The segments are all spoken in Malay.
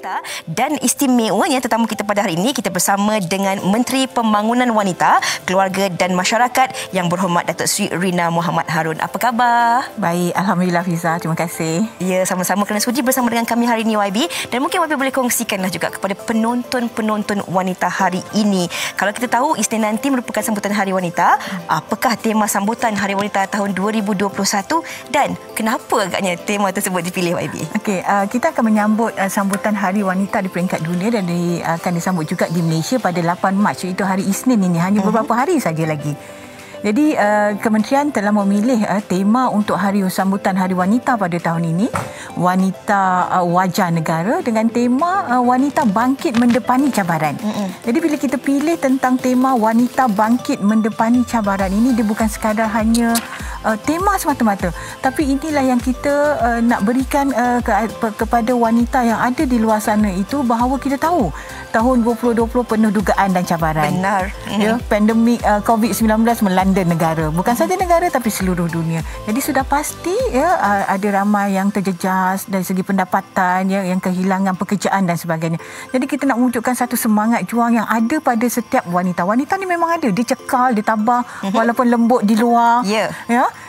wanita, dan istimewanya tetamu kita pada hari ini, kita bersama dengan Menteri Pembangunan Wanita, Keluarga dan Masyarakat Yang Berhormat Datuk Seri Rina Mohamed Harun. Apa khabar? Baik, Alhamdulillah Fiza, terima kasih. Ya, sama-sama kerana sudi bersama dengan kami hari ini YB, dan mungkin YB boleh kongsikanlah juga kepada penonton-penonton wanita hari ini. Kalau kita tahu Isnin nanti merupakan sambutan Hari Wanita, apakah tema sambutan Hari Wanita tahun 2021 dan kenapa agaknya tema tersebut dipilih YB? Okey, kita akan menyambut sambutan Hari Wanita di peringkat dunia dan akan disambut juga di Malaysia pada 8 Mac, iaitu hari Isnin ini, hanya beberapa hari saja lagi. Jadi kementerian telah memilih tema untuk hari sambutan Hari Wanita pada tahun ini, Wanita Wajah Negara, dengan tema Wanita Bangkit Mendepani Cabaran. Jadi bila kita pilih tentang tema Wanita Bangkit Mendepani Cabaran ini, dia bukan sekadar hanya tema semata-mata, tapi inilah yang kita nak berikan kepada wanita yang ada di luar sana itu, bahawa kita tahu tahun 2020 penuh dugaan dan cabaran. Benar. Ya, pandemik COVID-19 melanda negara, bukan saja negara tapi seluruh dunia. Jadi sudah pasti ya, ada ramai yang terjejas dari segi pendapatan, ya, yang kehilangan pekerjaan dan sebagainya. Jadi kita nak wujudkan satu semangat juang yang ada pada setiap wanita. Wanita ni memang ada, dia cekal, dia tabah walaupun lembut di luar. Ya.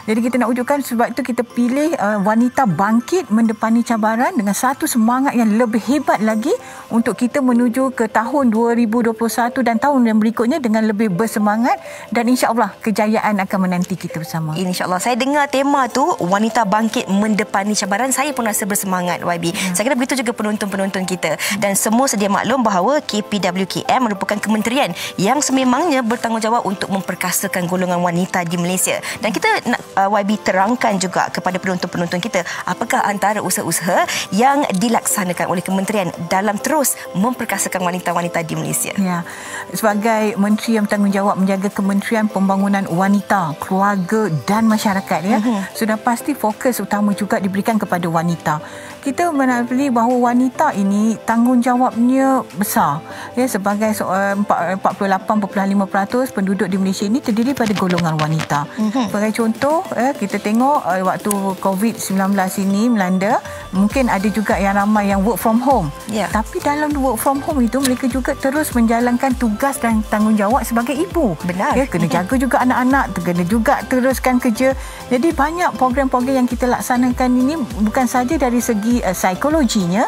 Jadi kita nak wujudkan, sebab itu kita pilih wanita bangkit mendepani cabaran dengan satu semangat yang lebih hebat lagi untuk kita menuju ke tahun 2021 dan tahun yang berikutnya dengan lebih bersemangat, dan insya-Allah kejayaan akan menanti kita bersama. InsyaAllah. Saya dengar tema tu wanita bangkit mendepani cabaran, saya pun rasa bersemangat YB. Saya kira begitu juga penonton-penonton kita, dan semua sedia maklum bahawa KPWKM merupakan kementerian yang sememangnya bertanggungjawab untuk memperkasakan golongan wanita di Malaysia. Dan kita nak YB terangkan juga kepada penonton-penonton kita, apakah antara usaha-usaha yang dilaksanakan oleh kementerian dalam terus memperkasakan wanita-wanita di Malaysia. Ya, sebagai menteri yang bertanggungjawab menjaga Kementerian Pembangunan Wanita, Keluarga dan Masyarakat, ya, sudah pasti fokus utama juga diberikan kepada wanita. Kita mengenali bahawa wanita ini tanggungjawabnya besar, ya, sebagai 48.5% penduduk di Malaysia ini terdiri pada golongan wanita. Sebagai contoh, kita tengok waktu COVID-19 ini melanda, mungkin ada juga yang ramai yang work from home. Tapi dalam work from home itu, mereka juga terus menjalankan tugas dan tanggungjawab sebagai ibu. Benar. Ya, kena jaga juga anak-anak, kena juga teruskan kerja. Jadi banyak program-program yang kita laksanakan ini bukan saja dari segi psikologinya,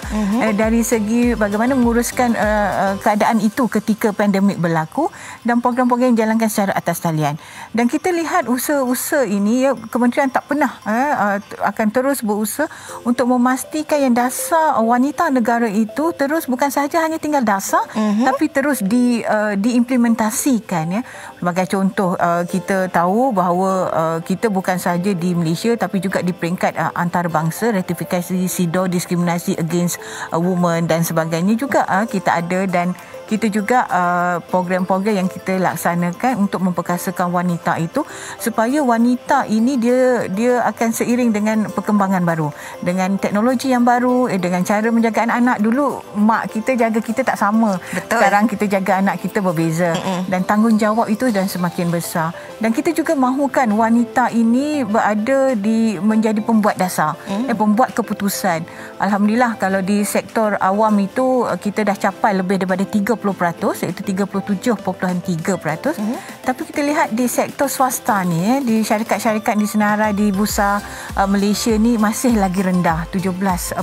dari segi bagaimana menguruskan keadaan itu ketika pandemik berlaku, dan program-program yang dijalankan secara atas talian. Dan kita lihat usaha-usaha ini, ya, kementerian tak pernah akan terus berusaha untuk memastikan yang dasar wanita negara itu terus bukan sahaja hanya tinggal dasar, tapi terus diimplementasikan, ya. Sebagai contoh, kita tahu bahawa kita bukan sahaja di Malaysia tapi juga di peringkat antarabangsa, ratifikasi SIDO, diskriminasi against women dan sebagainya juga kita ada, dan kita juga program-program yang kita laksanakan untuk memperkasakan wanita itu, supaya wanita ini dia akan seiring dengan perkembangan baru, dengan teknologi yang baru, dengan cara menjaga anak-anak. Dulu mak kita jaga kita tak sama. Betul. Sekarang kita jaga anak kita berbeza, dan tanggungjawab itu dan semakin besar. Dan kita juga mahukan wanita ini berada menjadi pembuat dasar, pembuat keputusan. Alhamdulillah, kalau di sektor awam itu kita dah capai lebih daripada 30%, iaitu 37.3%. Tapi kita lihat di sektor swasta ni, di syarikat-syarikat di senarai di Bursa Malaysia ni masih lagi rendah, 17.2%.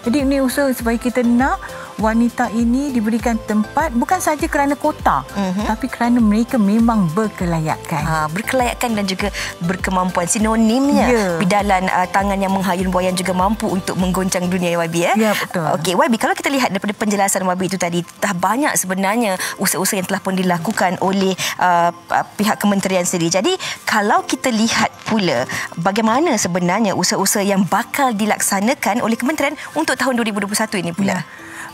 Jadi ini usaha supaya kita nak wanita ini diberikan tempat bukan saja kerana kota, tapi kerana mereka memang berkelayakan. Berkelayakan dan juga berkemampuan. Sinonimnya bidalan tangan yang menghayun buayan juga mampu untuk menggoncang dunia, YB. Ya, betul. Okey, YB, kalau kita lihat daripada penjelasan YB itu tadi, dah banyak sebenarnya usaha-usaha yang telah pun dilakukan oleh pihak kementerian sendiri. Jadi kalau kita lihat pula bagaimana sebenarnya usaha-usaha yang bakal dilaksanakan oleh kementerian untuk tahun 2021 ini pula.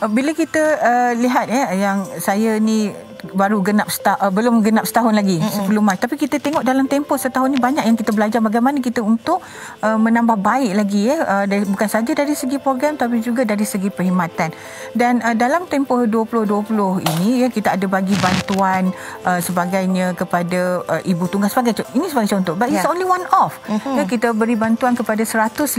Bila kita lihat, ya, yang saya ni baru belum genap setahun lagi, 10 Mac. Tapi kita tengok dalam tempoh setahun ni banyak yang kita belajar bagaimana kita untuk menambah baik lagi, ya, bukan saja dari segi program tapi juga dari segi perkhidmatan. Dan dalam tempoh 2020 ini, ya, kita ada bagi bantuan sebagainya kepada ibu tunggal ini sebagai contoh. But it's only one off. Ya, kita beri bantuan kepada 150,000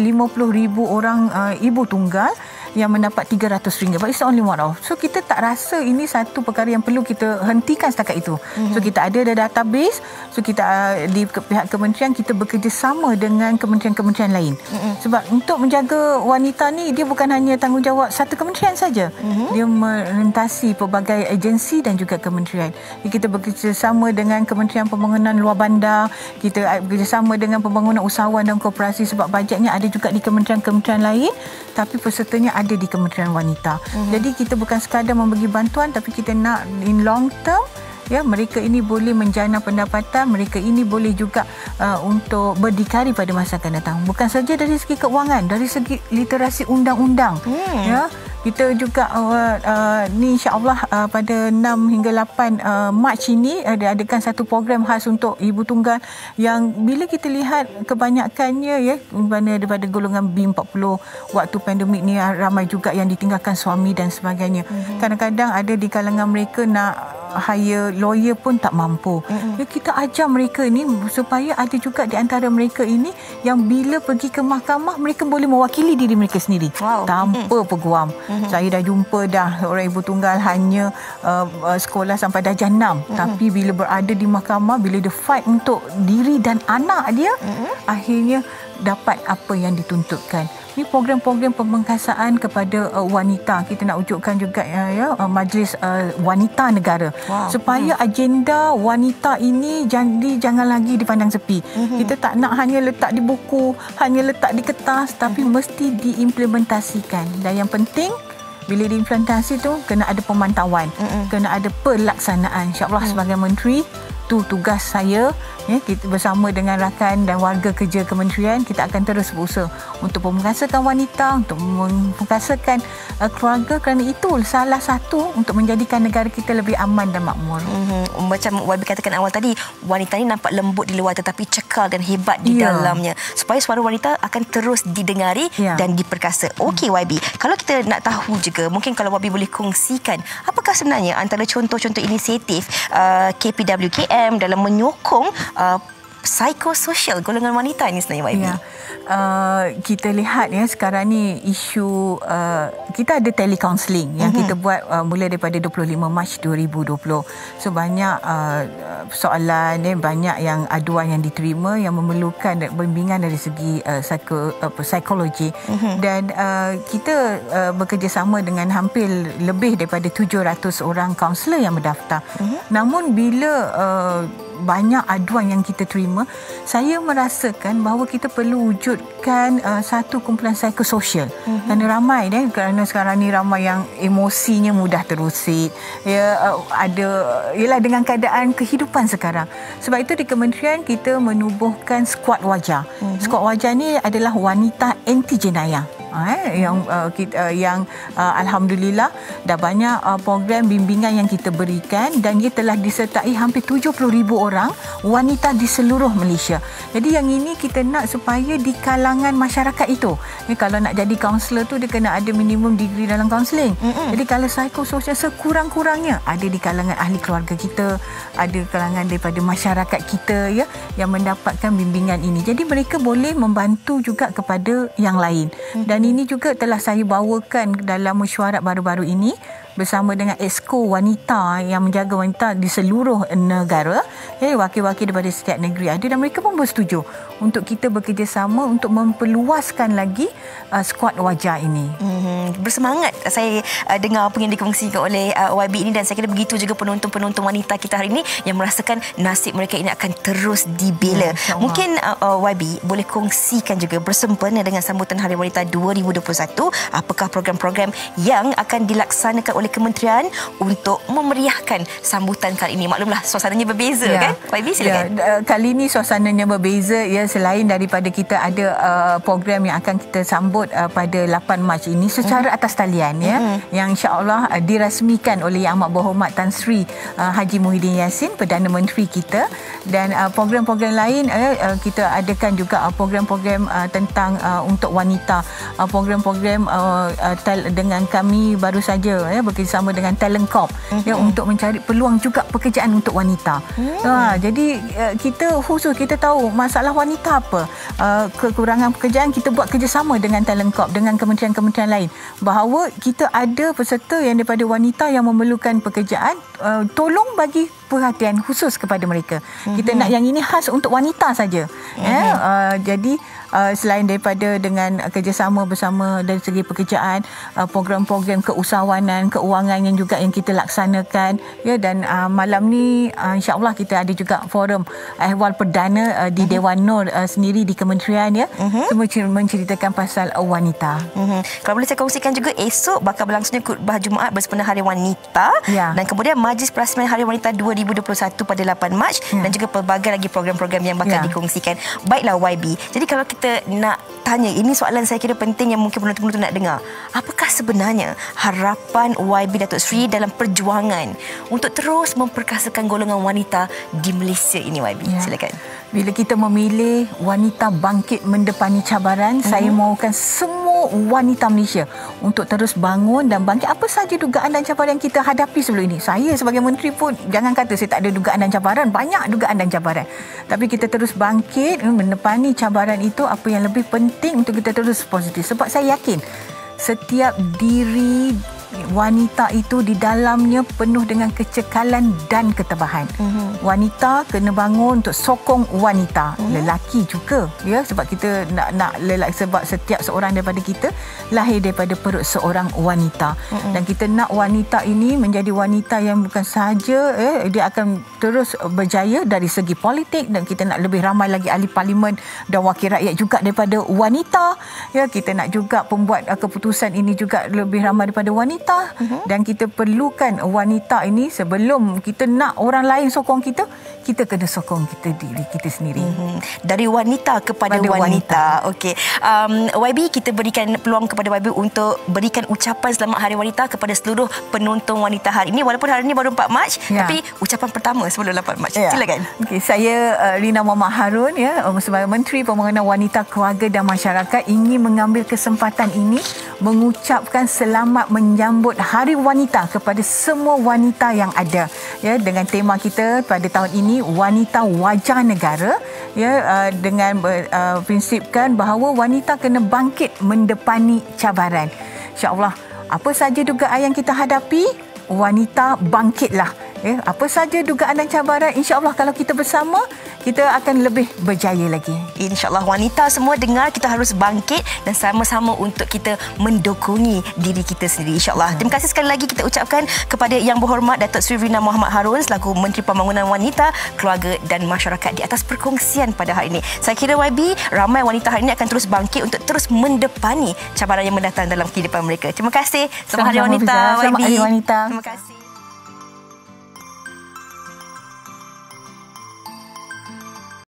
orang ibu tunggal yang mendapat RM300, but it's only one off. So kita tak rasa ini satu perkara yang perlu kita hentikan setakat itu. So kita ada database, so kita di pihak kementerian kita bekerjasama dengan kementerian-kementerian lain. Sebab untuk menjaga wanita ni dia bukan hanya tanggungjawab satu kementerian saja. Dia merentasi pelbagai agensi dan juga kementerian. Kita bekerjasama dengan Kementerian Pembangunan Luar Bandar, kita bekerjasama dengan Pembangunan Usahawan dan Koperasi sebab bajetnya ada juga di kementerian-kementerian lain, tapi pesertanya ada di Kementerian Wanita. Jadi kita bukan sekadar memberi bantuan, tapi kita nak in long term, ya, mereka ini boleh menjana pendapatan, mereka ini boleh juga untuk berdikari pada masa akan datang. Bukan saja dari segi keuangan, dari segi literasi undang-undang. Ya, kita juga ni insya-Allah pada 6 hingga 8 Mac ini adakan satu program khas untuk ibu tunggal yang bila kita lihat kebanyakannya, ya, mana daripada golongan B40 waktu pandemik ni ramai juga yang ditinggalkan suami dan sebagainya. Kadang-kadang ada di kalangan mereka nak hire lawyer pun tak mampu. Ya, kita ajar mereka ini supaya ada juga di antara mereka ini yang bila pergi ke mahkamah mereka boleh mewakili diri mereka sendiri tanpa peguam. Saya dah jumpa orang ibu tunggal hanya sekolah sampai darjah 6, tapi bila berada di mahkamah, bila dia fight untuk diri dan anak dia, akhirnya dapat apa yang dituntutkan. Ini program-program pembengkasaan kepada wanita. Kita nak wujudkan juga Majlis Wanita Negara. Supaya agenda wanita ini jangan lagi dipandang sepi. Kita tak nak hanya letak di buku, hanya letak di kertas, tapi mesti diimplementasikan. Dan yang penting, bila diimplementasi tu kena ada pemantauan, kena ada pelaksanaan. InsyaAllah sebagai menteri, tu tugas saya, ya, kita bersama dengan rakan dan warga kerja kementerian, kita akan terus berusaha untuk memperkasakan wanita, untuk memperkasakan keluarga, kerana itu salah satu untuk menjadikan negara kita lebih aman dan makmur. Macam Wabi katakan awal tadi, wanita ni nampak lembut di luar tetapi cekal dan hebat di dalamnya, supaya suara wanita akan terus didengari dan diperkasa. Okey Wabi, kalau kita nak tahu juga, mungkin kalau Wabi boleh kongsikan apakah sebenarnya antara contoh-contoh inisiatif KPWKM dalam menyokong psikososial golongan wanita ini sebenarnya, YB? Ya. Kita lihat ya sekarang ni isu kita ada telecounselling yang kita buat mula daripada 25 Mac 2020. So banyak soalan, banyak yang aduan yang diterima yang memerlukan bimbingan dari segi psikologi. Dan kita bekerjasama dengan hampir lebih daripada 700 orang kaunselor yang berdaftar. Namun bila banyak aduan yang kita terima, saya merasakan bahawa kita perlu wujudkan satu kumpulan psikososial. Kerana ramai kerana sekarang ni ramai yang emosinya mudah terusik, ialah dengan keadaan kehidupan sekarang. Sebab itu di kementerian kita menubuhkan skuad wajah. Skuad wajah ni adalah wanita anti jenayah. Yang alhamdulillah dah banyak program bimbingan yang kita berikan dan ia telah disertai hampir 70,000 orang wanita di seluruh Malaysia. Jadi yang ini kita nak supaya di kalangan masyarakat itu, kalau nak jadi kaunselor tu dia kena ada minimum degree dalam kaunseling. Jadi kalau psikososial sekurang-kurangnya ada di kalangan ahli keluarga kita, ada kalangan daripada masyarakat kita, ya, yang mendapatkan bimbingan ini. Jadi mereka boleh membantu juga kepada yang lain. Dan ini juga telah saya bawakan dalam mesyuarat baru-baru ini bersama dengan Exco Wanita yang menjaga wanita di seluruh negara. Wakil-wakil daripada setiap negeri ada dan mereka pun bersetuju untuk kita bekerjasama untuk memperluaskan lagi skuad wajah ini. Bersemangat saya dengar apa yang dikongsikan oleh YB ini, dan saya kira begitu juga penonton-penonton wanita kita hari ini yang merasakan nasib mereka ini akan terus dibela. Mungkin YB boleh kongsikan juga bersempena dengan sambutan Hari Wanita 2021, apakah program-program yang akan dilaksanakan oleh kementerian untuk memeriahkan sambutan kali ini? Maklumlah suasananya berbeza, kan? YB silakan. Kali ini suasananya berbeza, ya, selain daripada kita ada program yang akan kita sambut pada 8 Mac ini secara atas talian, yang insya-Allah dirasmikan oleh Yang Amat Berhormat Tan Sri Haji Muhyiddin Yassin, Perdana Menteri kita. Dan program-program lain kita adakan juga program-program tentang untuk wanita, program-program dengan kami baru saja bekerjasama dengan Talent Corp ya, untuk mencari peluang juga pekerjaan untuk wanita. Jadi kita tahu masalah wanita apa, kekurangan pekerjaan, kita buat kerjasama dengan Talent Corp, dengan kementerian-kementerian lain, bahawa kita ada peserta yang daripada wanita yang memerlukan pekerjaan, tolong bagi perhatian khusus kepada mereka. Kita nak yang ini khas untuk wanita saja. Jadi selain daripada dengan kerjasama bersama dari segi pekerjaan, program-program keusahawanan, keuangan yang juga yang kita laksanakan ya, dan malam ni insya-Allah kita ada juga forum ehwal perdana di Dewan Nur sendiri di kementerian ya. Semua menceritakan pasal wanita. Kalau boleh saya kongsikan juga, esok bakal berlangsungnya khutbah Jumaat bersempena Hari Wanita dan kemudian Majlis Perasmian Hari Wanita 2021 pada 8 Mac dan juga pelbagai lagi program-program yang bakal dikongsikan. Baiklah YB. Jadi kalau kita nak tanya, ini soalan saya kira penting yang mungkin penonton-penonton nak dengar. Apakah sebenarnya harapan YB Datuk Seri dalam perjuangan untuk terus memperkasakan golongan wanita di Malaysia ini, YB? Silakan. Bila kita memilih wanita bangkit mendepani cabaran, saya mahukan semua wanita Malaysia untuk terus bangun dan bangkit apa saja dugaan dan cabaran yang kita hadapi sebelum ini. Saya sebagai menteri pun, jangan kata saya tak ada dugaan dan cabaran, banyak dugaan dan cabaran. Tapi kita terus bangkit mendepani cabaran itu. Apa yang lebih penting untuk kita terus positif, sebab saya yakin setiap diri wanita itu di dalamnya penuh dengan kecekalan dan ketabahan. Wanita kena bangun untuk sokong wanita. Lelaki juga ya, sebab kita nak lelaki, sebab setiap seorang daripada kita lahir daripada perut seorang wanita. Dan kita nak wanita ini menjadi wanita yang bukan sahaja dia akan terus berjaya dari segi politik, dan kita nak lebih ramai lagi ahli parlimen dan wakil rakyat juga daripada wanita ya. Kita nak juga pembuat keputusan ini juga lebih ramai daripada wanita. Dan kita perlukan wanita ini. Sebelum kita nak orang lain sokong kita, kita kena sokong diri kita sendiri. Dari wanita kepada wanita. Okey. YB, kita berikan peluang kepada YB untuk berikan ucapan selamat Hari Wanita kepada seluruh penonton wanita hari ini. Walaupun hari ini baru 4 Mac, tapi ucapan pertama sebelum 8 Mac. Silakan. Okey, saya Rina Muhammad Harun ya, sebagai Menteri Pembangunan Wanita, Keluarga dan Masyarakat, ingin mengambil kesempatan ini mengucapkan selamat menyambut Hari Wanita kepada semua wanita yang ada ya, dengan tema kita pada tahun ini, wanita wajah negara ya, dengan prinsipkan bahawa wanita kena bangkit mendepani cabaran. InsyaAllah apa saja dugaan yang kita hadapi, wanita bangkitlah ya. Apa saja dugaan dan cabaran, insya-Allah kalau kita bersama, kita akan lebih berjaya lagi. InsyaAllah wanita semua dengar, kita harus bangkit dan sama-sama untuk kita mendokongi diri kita sendiri, insyaAllah. Terima kasih sekali lagi kita ucapkan kepada Yang Berhormat Datuk Seri Rina Muhammad Harun selaku Menteri Pembangunan Wanita, Keluarga dan Masyarakat di atas perkongsian pada hari ini. Saya kira YB, ramai wanita hari ini akan terus bangkit untuk terus mendepani cabaran yang mendatang dalam kehidupan mereka. Terima kasih. Selamat Hari Wanita, YB. Selamat Hari Wanita. Terima kasih.